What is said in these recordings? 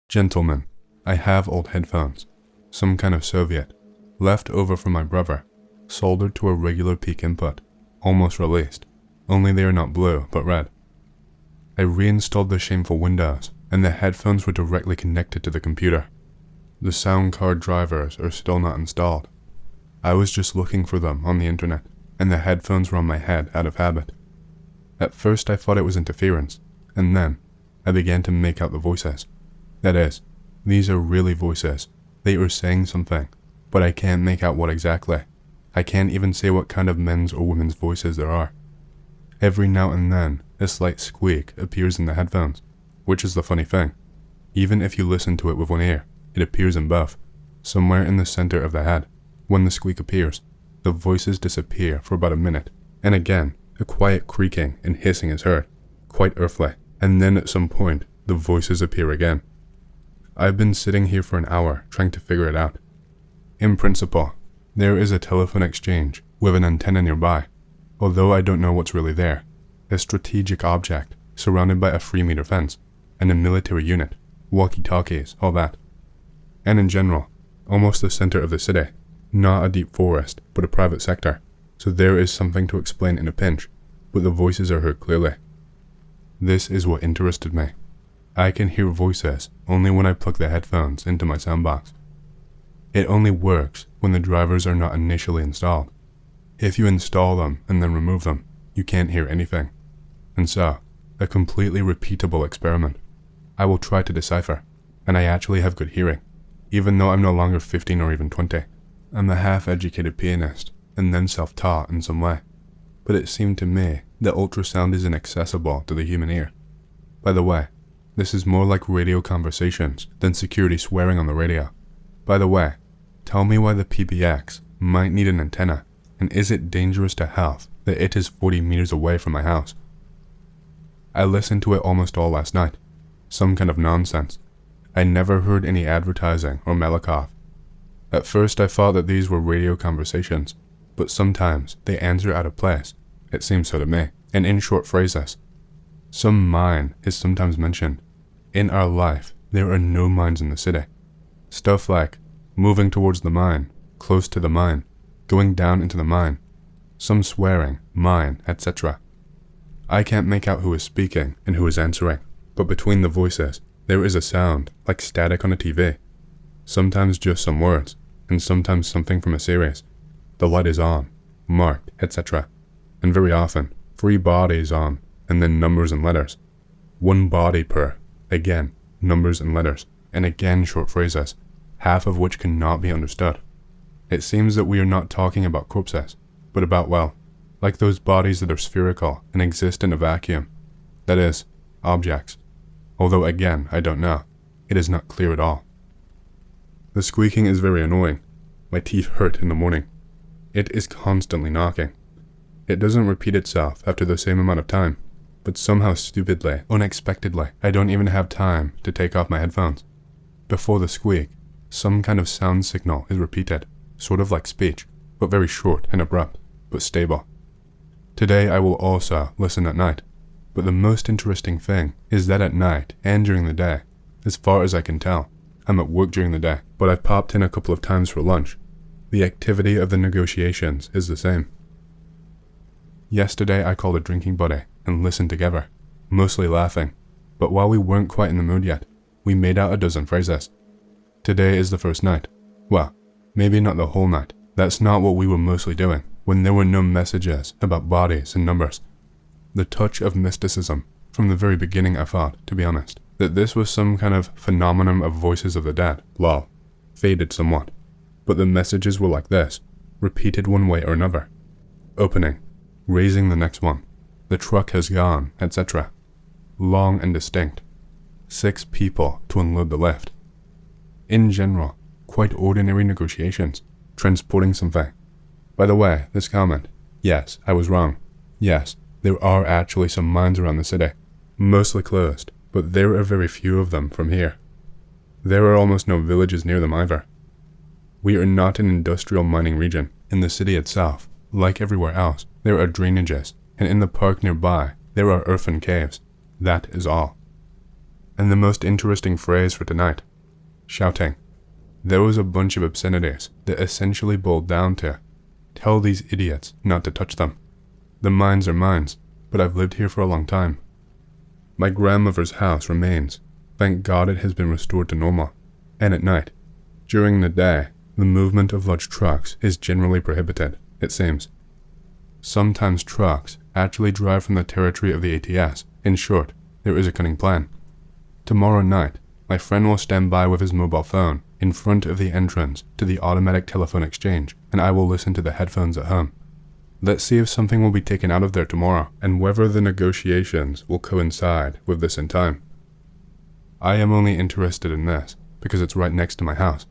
Gentlemen, I have old headphones, some kind of Soviet, left over from my brother, soldered to a regular peak input, almost released, only they are not blue but red. I reinstalled the shameful Windows, and the headphones were directly connected to the computer. The sound card drivers are still not installed. I was just looking for them on the internet, and the headphones were on my head out of habit. At first I thought it was interference, and then I began to make out the voices. That is, these are really voices. They are saying something, but I can't make out what exactly. I can't even say what kind of men's or women's voices there are. Every now and then, a slight squeak appears in the headphones, which is the funny thing. Even if you listen to it with one ear, it appears in both, somewhere in the center of the head. When the squeak appears, the voices disappear for about a minute, and again, a quiet creaking and hissing is heard, quite earthly, and then at some point, the voices appear again. I've been sitting here for an hour trying to figure it out. In principle, there is a telephone exchange with an antenna nearby, although I don't know what's really there. A strategic object surrounded by a 3-meter fence, and a military unit, walkie-talkies, all that. And in general, almost the center of the city, not a deep forest, but a private sector, so there is something to explain in a pinch, but the voices are heard clearly. This is what interested me. I can hear voices only when I plug the headphones into my soundbox. It only works when the drivers are not initially installed. If you install them and then remove them, you can't hear anything. And so, a completely repeatable experiment. I will try to decipher, and I actually have good hearing, even though I'm no longer 15 or even 20. I'm a half-educated pianist, and then self-taught in some way. But it seemed to me that ultrasound is inaccessible to the human ear. By the way, this is more like radio conversations than security swearing on the radio. By the way, tell me why the PBX might need an antenna, and is it dangerous to health that it is 40 meters away from my house? I listened to it almost all last night. Some kind of nonsense. I never heard any advertising or Malakoff. At first I thought that these were radio conversations, but sometimes they answer out of place. It seems so to me, and in short phrases. Some mine is sometimes mentioned. In our life, there are no mines in the city. Stuff like moving towards the mine, close to the mine, going down into the mine, some swearing, mine, etc. I can't make out who is speaking and who is answering, but between the voices, there is a sound like static on a TV. Sometimes just some words, and sometimes something from a series. The light is on, marked, etc. And very often, 3 bodies on, and then numbers and letters. 1 body per, again, numbers and letters, and again short phrases, half of which cannot be understood. It seems that we are not talking about corpses, but about, well, like those bodies that are spherical and exist in a vacuum. That is, objects. Although again, I don't know. It is not clear at all. The squeaking is very annoying. My teeth hurt in the morning. It is constantly knocking. It doesn't repeat itself after the same amount of time, but somehow stupidly, unexpectedly, I don't even have time to take off my headphones. Before the squeak, some kind of sound signal is repeated, sort of like speech, but very short and abrupt, but stable. Today I will also listen at night, but the most interesting thing is that at night and during the day, as far as I can tell, I'm at work during the day, but I've popped in a couple of times for lunch. The activity of the negotiations is the same. Yesterday I called a drinking buddy and listened together, mostly laughing, but while we weren't quite in the mood yet, we made out a dozen phrases. Today is the first night. Well, maybe not the whole night. That's not what we were mostly doing, when there were no messages about bodies and numbers. The touch of mysticism, from the very beginning I thought, to be honest, that this was some kind of phenomenon of voices of the dead, lol, faded somewhat. But the messages were like this, repeated one way or another. Opening, raising the next one, the truck has gone, etc. Long and distinct. 6 people to unload the lift. In general, quite ordinary negotiations, transporting something. By the way, this comment, yes, I was wrong. Yes, there are actually some mines around the city, mostly closed, but there are very few of them from here. There are almost no villages near them either. We are not an industrial mining region. In the city itself, like everywhere else, there are drainages, and in the park nearby, there are earthen caves. That is all. And the most interesting phrase for tonight, shouting. There was a bunch of obscenities that essentially boiled down to, tell these idiots not to touch them. The mines are mines, but I've lived here for a long time. My grandmother's house remains. Thank God it has been restored to normal. And at night, during the day, the movement of large trucks is generally prohibited, it seems. Sometimes trucks actually drive from the territory of the ATS. In short, there is a cunning plan. Tomorrow night, my friend will stand by with his mobile phone in front of the entrance to the automatic telephone exchange, and I will listen to the headphones at home. Let's see if something will be taken out of there tomorrow, and whether the negotiations will coincide with this in time. I am only interested in this because it's right next to my house.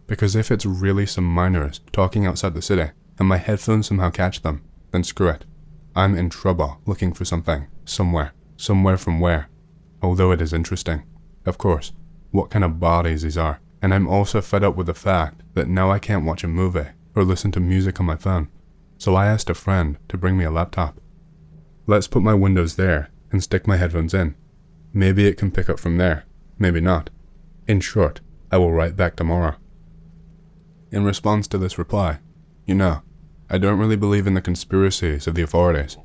Because if it's really some miners talking outside the city, and my headphones somehow catch them, then screw it. I'm in trouble looking for something, somewhere from where. Although it is interesting, of course, what kind of bodies these are. And I'm also fed up with the fact that now I can't watch a movie or listen to music on my phone. So I asked a friend to bring me a laptop. Let's put my windows there and stick my headphones in. Maybe it can pick up from there, maybe not. In short, I will write back tomorrow. In response to this reply, I don't really believe in the conspiracies of the authorities.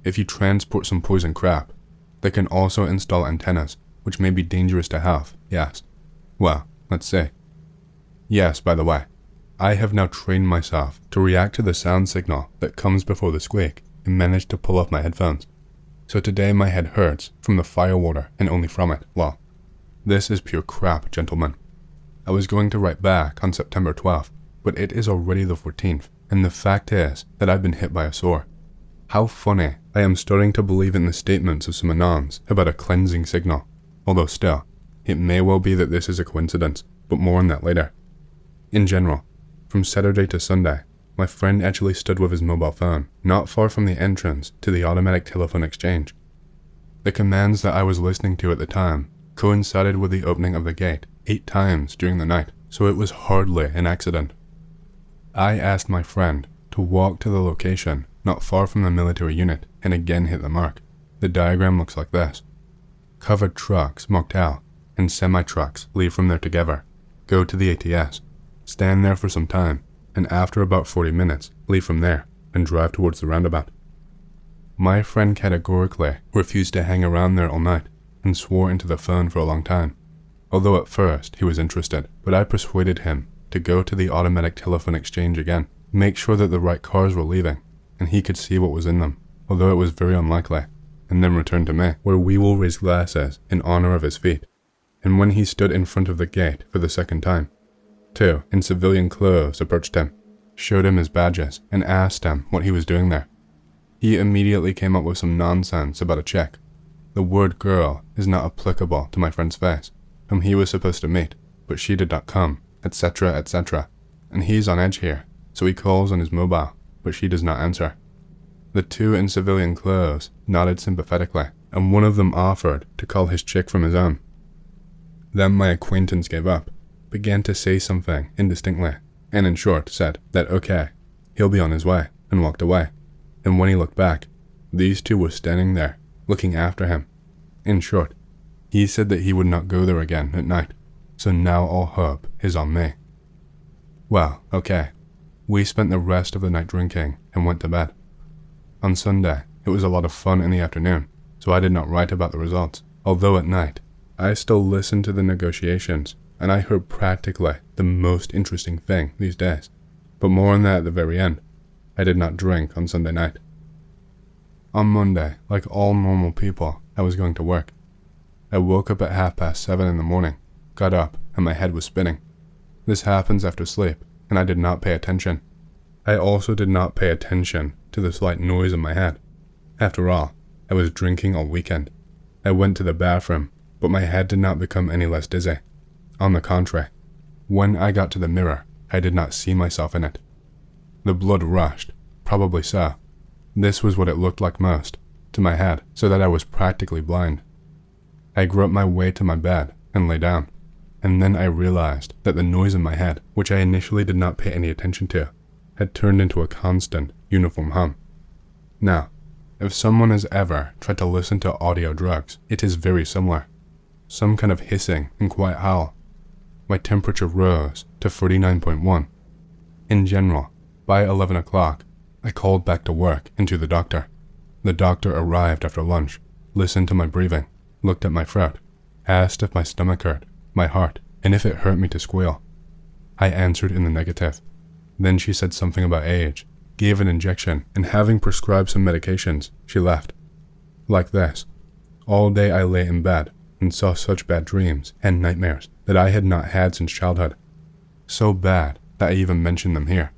If you transport some poison crap, they can also install antennas, which may be dangerous to have, yes. Well, let's see. Yes, by the way, I have now trained myself to react to the sound signal that comes before the squeak and managed to pull off my headphones. So today my head hurts from the firewater and only from it. Well, this is pure crap, gentlemen. I was going to write back on September 12th, but it is already the 14th, and the fact is that I've been hit by a sore. How funny, I am starting to believe in the statements of some anons about a cleansing signal, although still, it may well be that this is a coincidence, but more on that later. In general, from Saturday to Sunday, my friend actually stood with his mobile phone, not far from the entrance to the automatic telephone exchange. The commands that I was listening to at the time coincided with the opening of the gate 8 times during the night, so it was hardly an accident. I asked my friend to walk to the location not far from the military unit and again hit the mark. The diagram looks like this. Covered trucks marked out and semi-trucks leave from there together, go to the ATS, stand there for some time, and after about 40 minutes, leave from there and drive towards the roundabout. My friend categorically refused to hang around there all night and swore into the phone for a long time, although at first he was interested, but I persuaded him to go to the automatic telephone exchange again, make sure that the right cars were leaving, and he could see what was in them, although it was very unlikely, and then return to me, where we will raise glasses in honor of his feat. And when he stood in front of the gate for the second time, 2 in civilian clothes approached him, showed him his badges, and asked him what he was doing there. He immediately came up with some nonsense about a chick. The word girl is not applicable to my friend's face, whom he was supposed to meet, but she did not come, etc., etc. And he's on edge here, so he calls on his mobile, but she does not answer. The 2 in civilian clothes nodded sympathetically, and one of them offered to call his chick from his own. Then my acquaintance gave up, began to say something indistinctly, and in short said that okay, he'll be on his way, and walked away. And when he looked back, these 2 were standing there, looking after him. In short, he said that he would not go there again at night, so now all hope is on me. Well, okay, we spent the rest of the night drinking and went to bed. On Sunday, it was a lot of fun in the afternoon, so I did not write about the results, although at night, I still listened to the negotiations, and I heard practically the most interesting thing these days, but more on that at the very end. I did not drink on Sunday night. On Monday, like all normal people, I was going to work. I woke up at 7:30 in the morning, got up, and my head was spinning. This happens after sleep, and I did not pay attention. I also did not pay attention to the slight noise in my head. After all, I was drinking all weekend. I went to the bathroom, but my head did not become any less dizzy. On the contrary, when I got to the mirror, I did not see myself in it. The blood rushed, probably so. This was what it looked like most, to my head, so that I was practically blind. I groped my way to my bed and lay down, and then I realized that the noise in my head, which I initially did not pay any attention to, had turned into a constant, uniform hum. Now, if someone has ever tried to listen to audio drugs, it is very similar. some kind of hissing and quiet howl. My temperature rose to 49.1. In general, by 11 o'clock, I called back to work and to the doctor. The doctor arrived after lunch, listened to my breathing, looked at my throat, asked if my stomach hurt, my heart, and if it hurt me to squeal. I answered in the negative. Then she said something about age, gave an injection, and having prescribed some medications, she left. Like this. All day I lay in bed and saw such bad dreams and nightmares that I had not had since childhood. So bad that I even mentioned them here.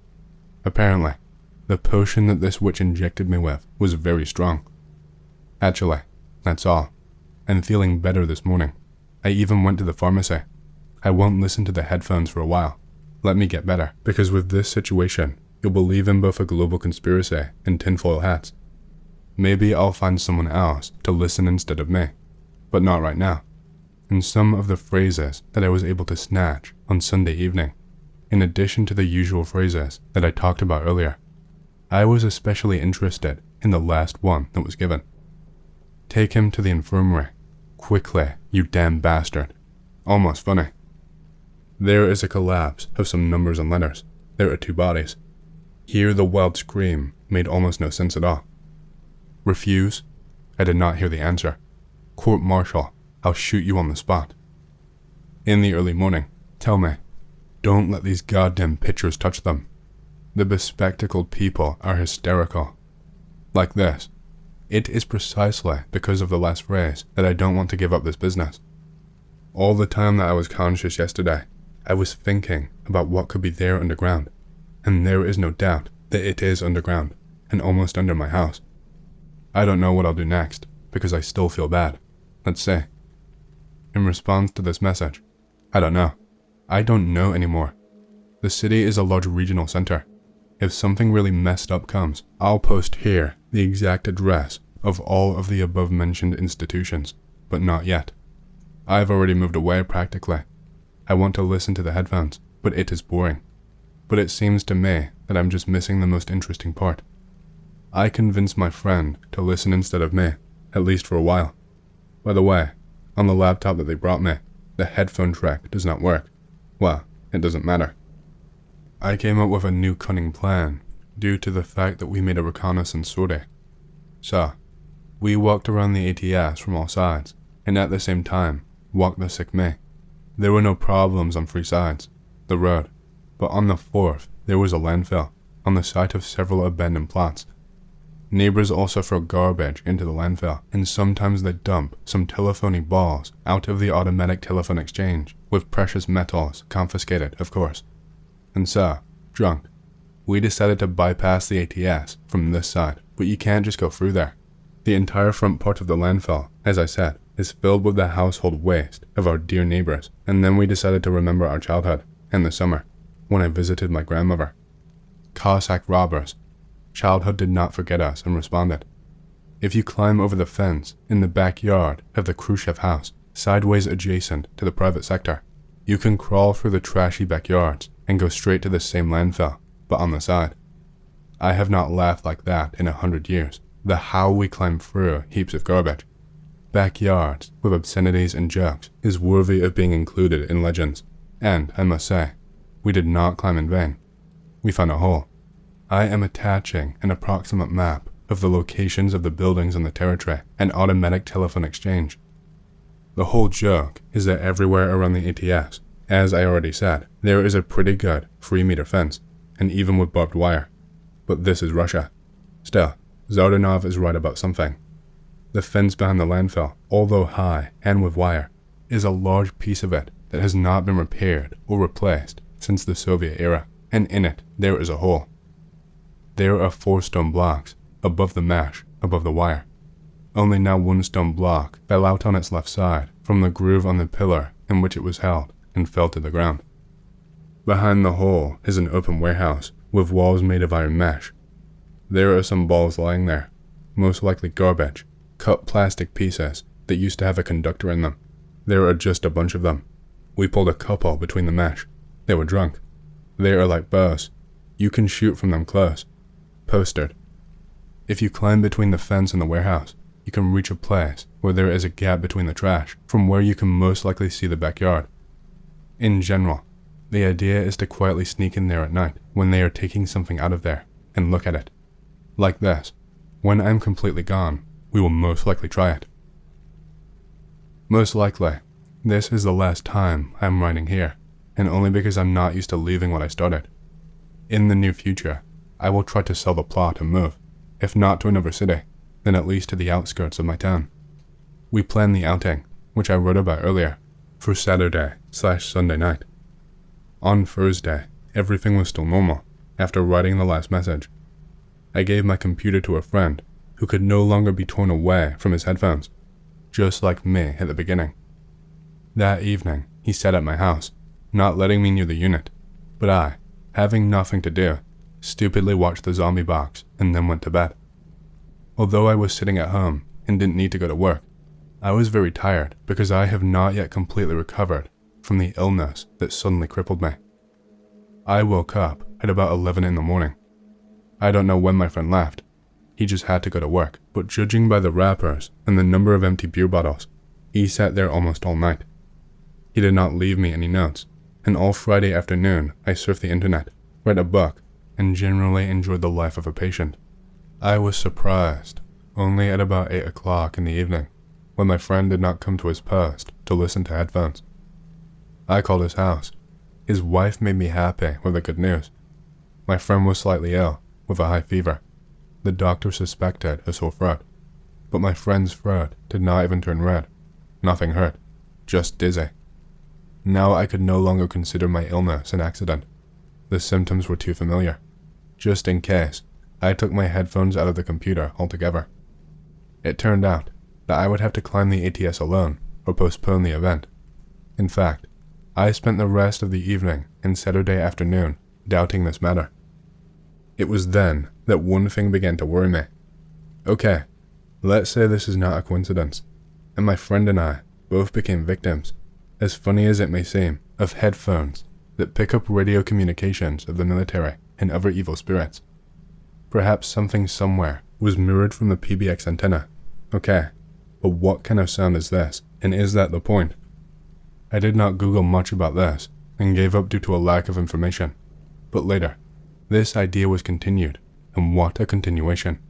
Apparently, the potion that this witch injected me with was very strong. Actually, that's all. I'm feeling better this morning. I even went to the pharmacy. I won't listen to the headphones for a while. Let me get better, because with this situation, you'll believe in both a global conspiracy and tinfoil hats. Maybe I'll find someone else to listen instead of me, but not right now. And some of the phrases that I was able to snatch on Sunday evening, in addition to the usual phrases that I talked about earlier, I was especially interested in the last one that was given. Take him to the infirmary. Quickly, you damn bastard. Almost funny. There is a collapse of some numbers and letters. There are two bodies. Here the wild scream made almost no sense at all. Refuse? I did not hear the answer. Court-martial, I'll shoot you on the spot. In the early morning, tell me, don't let these goddamn pictures touch them. The bespectacled people are hysterical. Like this. It is precisely because of the last phrase that I don't want to give up this business. All the time that I was conscious yesterday, I was thinking about what could be there underground, and there is no doubt that it is underground, and almost under my house. I don't know what I'll do next, because I still feel bad. Let's see. In response to this message, I don't know. I don't know anymore. The city is a large regional center. If something really messed up comes, I'll post here the exact address of all of the above-mentioned institutions, but not yet. I've already moved away practically. I want to listen to the headphones, but it is boring. But it seems to me that I'm just missing the most interesting part. I convinced my friend to listen instead of me, at least for a while. By the way, on the laptop that they brought me, the headphone track does not work. Well, it doesn't matter. I came up with a new cunning plan, due to the fact that we made a reconnaissance sortie. So, we walked around the ATS from all sides, and at the same time, walked the sick me. There were no problems on three sides, the road, but on the fourth, there was a landfill, on the site of several abandoned plots. Neighbors also throw garbage into the landfill, and sometimes they dump some telephony balls out of the automatic telephone exchange, with precious metals confiscated, of course. And so, drunk, we decided to bypass the ATS from this side, but you can't just go through there. The entire front part of the landfill, as I said, is filled with the household waste of our dear neighbors, and then we decided to remember our childhood, and the summer, when I visited my grandmother. Cossack robbers. Childhood did not forget us and responded. If you climb over the fence in the backyard of the Khrushchev house, sideways adjacent to the private sector, you can crawl through the trashy backyards and go straight to the same landfill, but on the side. I have not laughed like that in 100 years. The how we climb through heaps of garbage. Backyards with obscenities and jokes is worthy of being included in legends, and I must say, we did not climb in vain. We found a hole. I am attaching an approximate map of the locations of the buildings on the territory and automatic telephone exchange. The whole joke is that everywhere around the ATS, as I already said, there is a pretty good 3-meter fence, and even with barbed wire. But this is Russia. Still, Zardanov is right about something. The fence behind the landfill, although high and with wire, is a large piece of it that has not been repaired or replaced since the Soviet era, and in it there is a hole. There are 4 stone blocks above the mesh, above the wire. Only now 1 stone block fell out on its left side from the groove on the pillar in which it was held and fell to the ground. Behind the hole is an open warehouse with walls made of iron mesh. There are some balls lying there, most likely garbage, cut plastic pieces that used to have a conductor in them. There are just a bunch of them. We pulled a couple between the mesh. They were drunk. They are like bows. You can shoot from them close. Posted. If you climb between the fence and the warehouse, you can reach a place where there is a gap between the trash from where you can most likely see the backyard. In general, the idea is to quietly sneak in there at night when they are taking something out of there and look at it. Like this, when I'm completely gone, we will most likely try it. Most likely, this is the last time I'm writing here, and only because I'm not used to leaving what I started. In the near future, I will try to sell the plot and move, if not to another city, then at least to the outskirts of my town. We planned the outing, which I wrote about earlier, for Saturday/Sunday night. On Thursday, everything was still normal after writing the last message. I gave my computer to a friend who could no longer be torn away from his headphones, just like me at the beginning. That evening, he sat at my house, not letting me near the unit, but I, having nothing to do, stupidly watched the zombie box and then went to bed. Although I was sitting at home and didn't need to go to work, I was very tired because I have not yet completely recovered from the illness that suddenly crippled me. I woke up at about 11 in the morning. I don't know when my friend left. He just had to go to work, but judging by the wrappers and the number of empty beer bottles, he sat there almost all night. He did not leave me any notes, and all Friday afternoon I surfed the internet, read a book, and generally enjoyed the life of a patient. I was surprised only at about 8 o'clock in the evening, when my friend did not come to his post to listen to headphones. I called his house. His wife made me happy with the good news. My friend was slightly ill, with a high fever. The doctor suspected a sore throat, but my friend's throat did not even turn red. Nothing hurt, just dizzy. Now I could no longer consider my illness an accident. The symptoms were too familiar. Just in case, I took my headphones out of the computer altogether. It turned out that I would have to climb the ATS alone or postpone the event. In fact, I spent the rest of the evening and Saturday afternoon doubting this matter. It was then that one thing began to worry me. Okay, let's say this is not a coincidence, and my friend and I both became victims, as funny as it may seem, of headphones that pick up radio communications of the military and other evil spirits. Perhaps something somewhere was mirrored from the PBX antenna. Okay, but what kind of sound is this, and is that the point? I did not Google much about this, and gave up due to a lack of information. But later, this idea was continued, and what a continuation.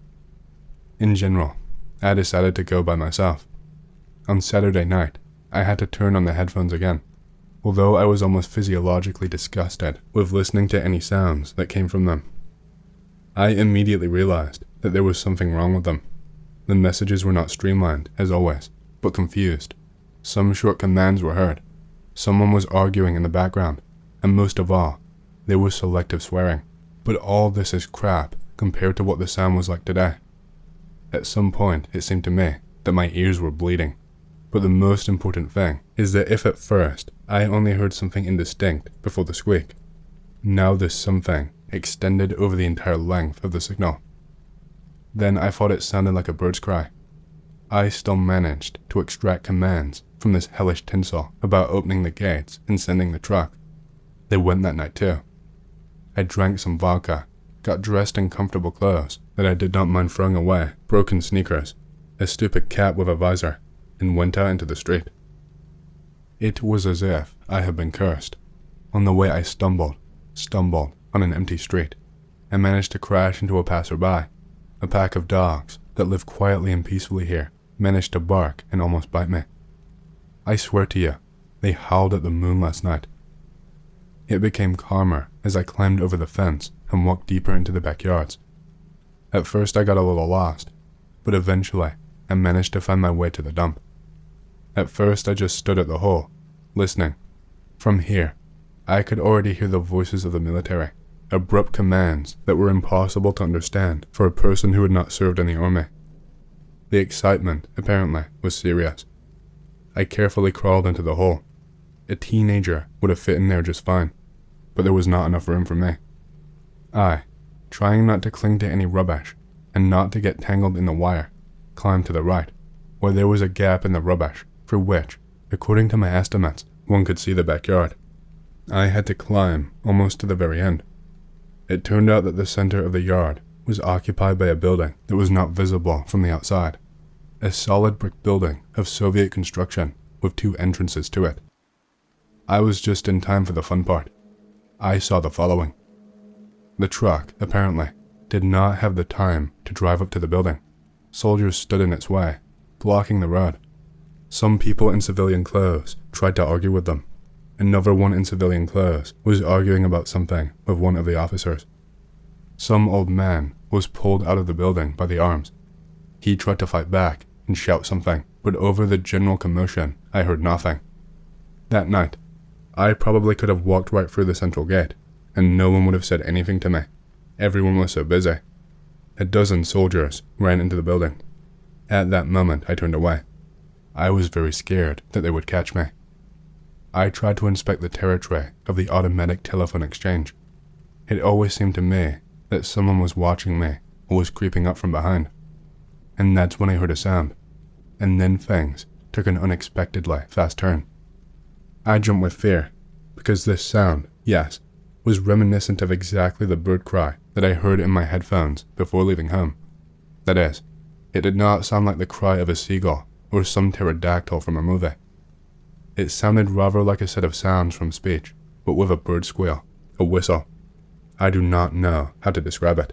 In general, I decided to go by myself. On Saturday night, I had to turn on the headphones again, although I was almost physiologically disgusted with listening to any sounds that came from them. I immediately realized that there was something wrong with them. The messages were not streamlined, as always, but confused. Some short commands were heard. Someone was arguing in the background, and most of all, there was selective swearing. But all this is crap compared to what the sound was like today. At some point, it seemed to me that my ears were bleeding. But the most important thing is that if at first I only heard something indistinct before the squeak, now this something extended over the entire length of the signal. Then I thought it sounded like a bird's cry. I still managed to extract commands from this hellish tinsel about opening the gates and sending the truck. They went that night too. I drank some vodka, got dressed in comfortable clothes that I did not mind throwing away, broken sneakers, a stupid cap with a visor, and went out into the street. It was as if I had been cursed. On the way I stumbled on an empty street, and managed to crash into a passerby. A pack of dogs that live quietly and peacefully here managed to bark and almost bite me. I swear to you, they howled at the moon last night. It became calmer as I climbed over the fence and walked deeper into the backyards. At first I got a little lost, but eventually I managed to find my way to the dump. At first I just stood at the hole, listening. From here, I could already hear the voices of the military, abrupt commands that were impossible to understand for a person who had not served in the army. The excitement, apparently, was serious. I carefully crawled into the hole. A teenager would have fit in there just fine, but there was not enough room for me. I, trying not to cling to any rubbish and not to get tangled in the wire, climbed to the right, where there was a gap in the rubbish through which, according to my estimates, one could see the backyard. I had to climb almost to the very end. It turned out that the center of the yard was occupied by a building that was not visible from the outside. A solid brick building of Soviet construction with 2 entrances to it. I was just in time for the fun part. I saw the following. The truck, apparently, did not have the time to drive up to the building. Soldiers stood in its way, blocking the road. Some people in civilian clothes tried to argue with them. Another one in civilian clothes was arguing about something with one of the officers. Some old man was pulled out of the building by the arms. He tried to fight back and shout something, but over the general commotion, I heard nothing. That night, I probably could have walked right through the central gate, and no one would have said anything to me. Everyone was so busy. A dozen soldiers ran into the building. At that moment, I turned away. I was very scared that they would catch me. I tried to inspect the territory of the automatic telephone exchange. It always seemed to me that someone was watching me or was creeping up from behind. And that's when I heard a sound, and then things took an unexpectedly fast turn. I jumped with fear, because this sound, yes, was reminiscent of exactly the bird cry that I heard in my headphones before leaving home. That is, it did not sound like the cry of a seagull or some pterodactyl from a movie. It sounded rather like a set of sounds from speech, but with a bird squeal, a whistle. I do not know how to describe it.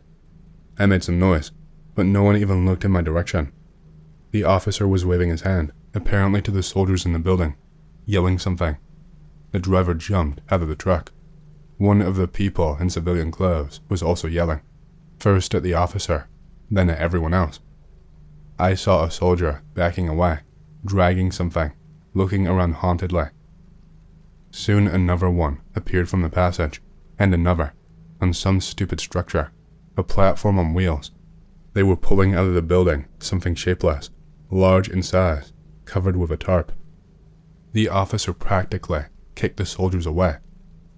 I made some noise, but no one even looked in my direction. The officer was waving his hand, apparently to the soldiers in the building, yelling something. The driver jumped out of the truck. One of the people in civilian clothes was also yelling, first at the officer, then at everyone else. I saw a soldier backing away, dragging something, looking around hauntedly. Soon another one appeared from the passage, and another, on some stupid structure, a platform on wheels. They were pulling out of the building something shapeless, large in size, covered with a tarp. The officer practically kicked the soldiers away,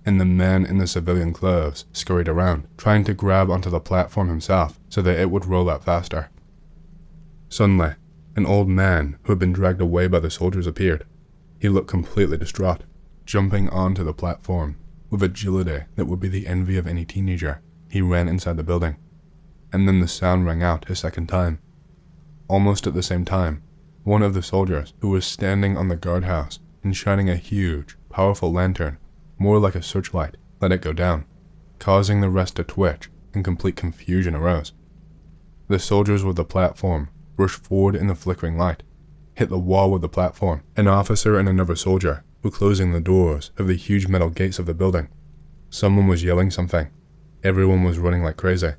and the man in the civilian clothes scurried around, trying to grab onto the platform himself so that it would roll out faster. Suddenly, an old man who had been dragged away by the soldiers appeared. He looked completely distraught, jumping onto the platform. With agility that would be the envy of any teenager, he ran inside the building. And then the sound rang out a second time. Almost at the same time, one of the soldiers who was standing on the guardhouse and shining a huge, powerful lantern, more like a searchlight, let it go down, causing the rest to twitch, and complete confusion arose. The soldiers with the platform rushed forward in the flickering light, hit the wall with the platform. An officer and another soldier were closing the doors of the huge metal gates of the building. Someone was yelling something. Everyone was running like crazy.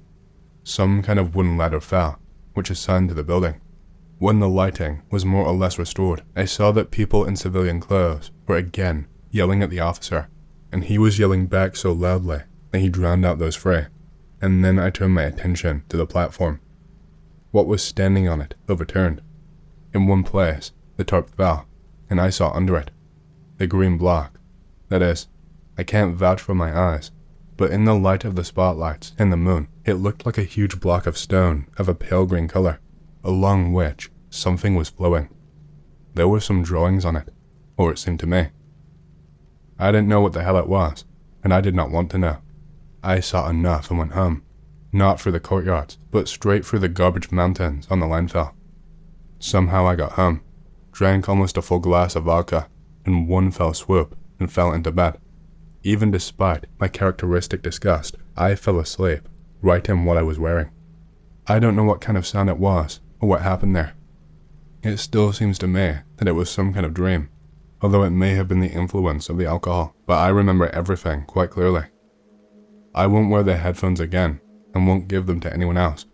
Some kind of wooden ladder fell, which assigned to the building. When the lighting was more or less restored, I saw that people in civilian clothes were again yelling at the officer, and he was yelling back so loudly that he drowned out those three. And then I turned my attention to the platform. What was standing on it overturned. In one place, the tarp fell, and I saw under it the green block. That is, I can't vouch for my eyes, but in the light of the spotlights and the moon, it looked like a huge block of stone of a pale green color, along which something was flowing. There were some drawings on it, or it seemed to me. I didn't know what the hell it was, and I did not want to know. I saw enough and went home, not through the courtyards, but straight through the garbage mountains on the landfill. Somehow I got home, drank almost a full glass of vodka, in one fell swoop, and fell into bed. Even despite my characteristic disgust, I fell asleep, right in what I was wearing. I don't know what kind of sound it was, or what happened there. It still seems to me that it was some kind of dream, although it may have been the influence of the alcohol, but I remember everything quite clearly. I won't wear the headphones again, and won't give them to anyone else.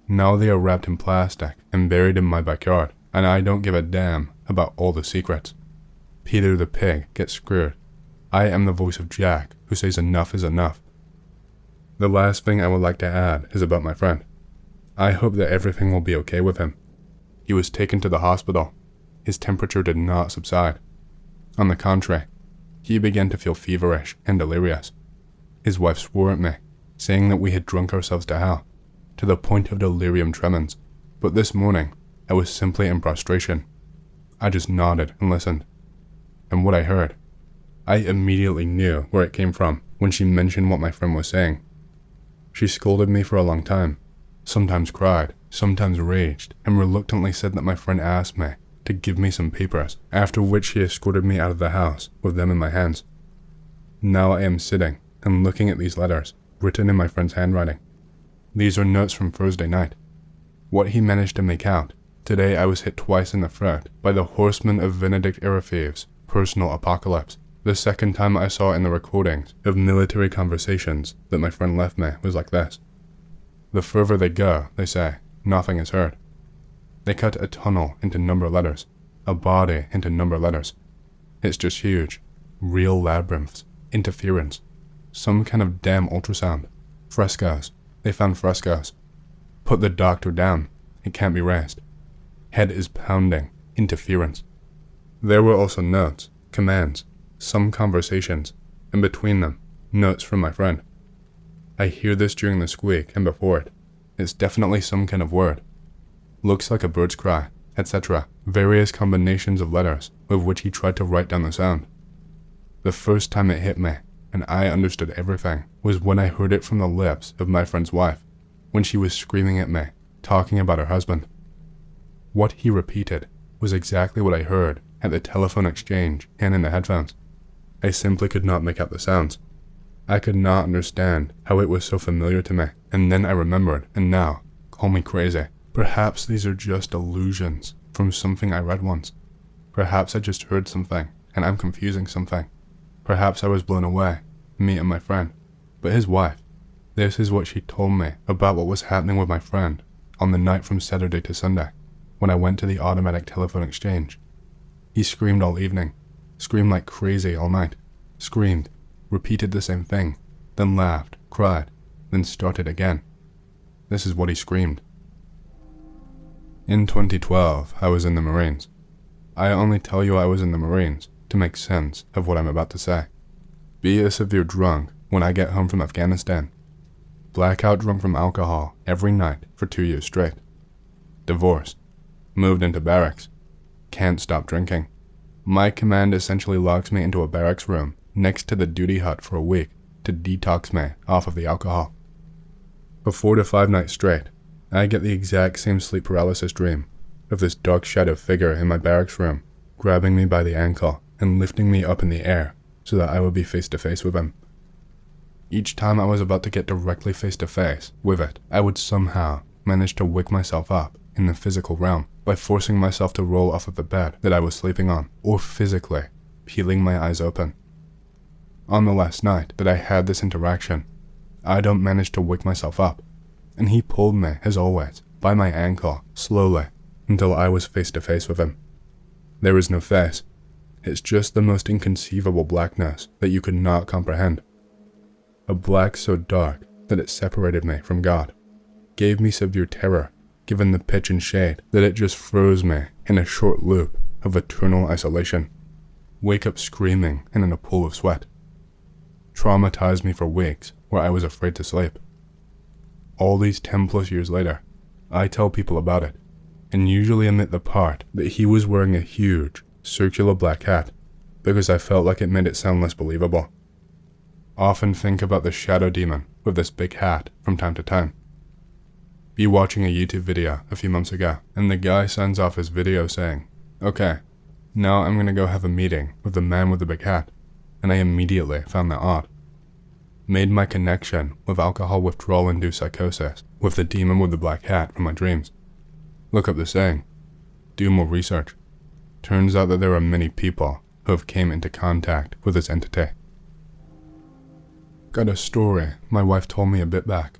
Now they are wrapped in plastic and buried in my backyard, and I don't give a damn about all the secrets. Peter the pig gets screwed. I am the voice of Jack, who says enough is enough. The last thing I would like to add is about my friend. I hope that everything will be okay with him. He was taken to the hospital. His temperature did not subside. On the contrary, he began to feel feverish and delirious. His wife swore at me, saying that we had drunk ourselves to hell, to the point of delirium tremens, but this morning I was simply in prostration. I just nodded and listened. And what I heard, I immediately knew where it came from when she mentioned what my friend was saying. She scolded me for a long time, sometimes cried, sometimes raged, and reluctantly said that my friend asked me to give me some papers, after which he escorted me out of the house with them in my hands. Now I am sitting and looking at these letters, written in my friend's handwriting. These are notes from Thursday night. What he managed to make out: today I was hit twice in the throat by the horseman of Benedict Arafeev's personal apocalypse. The second time I saw in the recordings of military conversations that my friend left me was like this. The further they go, they say, nothing is heard. They cut a tunnel into number letters, a body into number letters. It's just huge, real labyrinths, interference, some kind of damn ultrasound. Frescoes. They found frescoes. Put the doctor down. It can't be raised. Head is pounding. Interference. There were also notes, commands, some conversations, and between them, notes from my friend. I hear this during the squeak and before it. It's definitely some kind of word. Looks like a bird's cry, etc. Various combinations of letters with which he tried to write down the sound. The first time it hit me, and I understood everything, was when I heard it from the lips of my friend's wife, when she was screaming at me, talking about her husband. What he repeated was exactly what I heard at the telephone exchange and in the headphones. I simply could not make out the sounds. I could not understand how it was so familiar to me, and then I remembered, and now, call me crazy. Perhaps these are just illusions from something I read once. Perhaps I just heard something, and I'm confusing something. Perhaps I was blown away, me and my friend. But his wife, this is what she told me about what was happening with my friend on the night from Saturday to Sunday, when I went to the automatic telephone exchange. He screamed all evening, screamed like crazy all night, screamed, repeated the same thing, then laughed, cried, then started again. This is what he screamed. In 2012, I was in the Marines. I only tell you I was in the Marines to make sense of what I'm about to say. Be a severe drunk when I get home from Afghanistan. Blackout drunk from alcohol every night for 2 years straight. Divorced. Moved into barracks. Can't stop drinking. My command essentially locks me into a barracks room next to the duty hut for a week to detox me off of the alcohol. For 4 to 5 nights straight, I get the exact same sleep paralysis dream of this dark shadow figure in my barracks room, grabbing me by the ankle and lifting me up in the air so that I would be face to face with him. Each time I was about to get directly face to face with it, I would somehow manage to wake myself up in the physical realm by forcing myself to roll off of the bed that I was sleeping on, or physically peeling my eyes open. On the last night that I had this interaction, I don't manage to wake myself up, and he pulled me, as always, by my ankle, slowly, until I was face to face with him. There is no face. It's just the most inconceivable blackness that you could not comprehend. A black so dark that it separated me from God, gave me severe terror, given the pitch and shade that it just froze me in a short loop of eternal isolation. Wake up screaming and in a pool of sweat. Traumatized me for weeks where I was afraid to sleep. All these 10+ years later, I tell people about it, and usually omit the part that he was wearing a huge, circular black hat, because I felt like it made it sound less believable. Often think about the shadow demon with this big hat from time to time. Be watching a YouTube video a few months ago, and the guy signs off his video saying, "Okay, now I'm gonna go have a meeting with the man with the big hat," and I immediately found that odd. Made my connection with alcohol withdrawal-induced psychosis with the demon with the black hat from my dreams. Look up the saying. Do more research. Turns out that there are many people who have came into contact with this entity. Got a story my wife told me a bit back.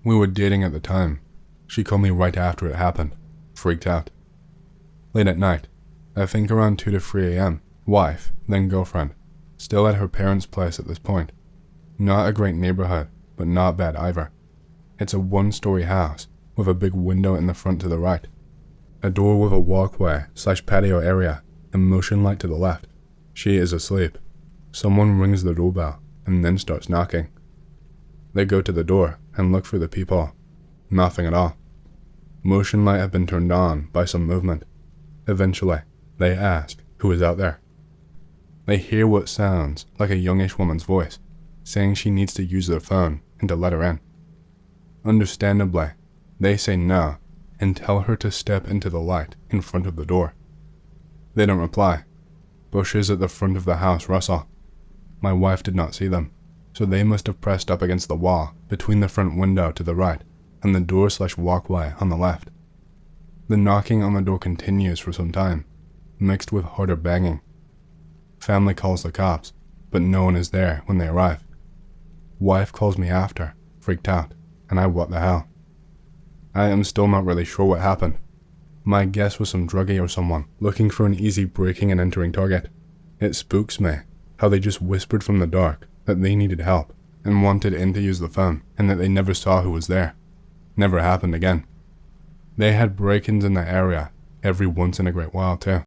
We were dating at the time. She called me right after it happened. Freaked out. Late at night, I think around 2 to 3 a.m., wife, then girlfriend, still at her parents' place at this point. Not a great neighborhood, but not bad either. It's a 1-story house with a big window in the front to the right, a door with a walkway/patio area, and motion light to the left. She is asleep. Someone rings the doorbell and then starts knocking. They go to the door and look for the people. Nothing at all. Motion light had been turned on by some movement. Eventually, they ask who is out there. They hear what sounds like a youngish woman's voice, saying she needs to use their phone and to let her in. Understandably, they say no, and tell her to step into the light in front of the door. They don't reply. Bushes at the front of the house rustle. My wife did not see them, so they must have pressed up against the wall between the front window to the right and the door/walkway on the left. The knocking on the door continues for some time, mixed with harder banging. Family calls the cops, but no one is there when they arrive. Wife calls me after, freaked out, and what the hell? I am still not really sure what happened. My guess was some druggie or someone looking for an easy breaking and entering target. It spooks me how they just whispered from the dark that they needed help and wanted in to use the phone, and that they never saw who was there. Never happened again. They had break-ins in the area every once in a great while too.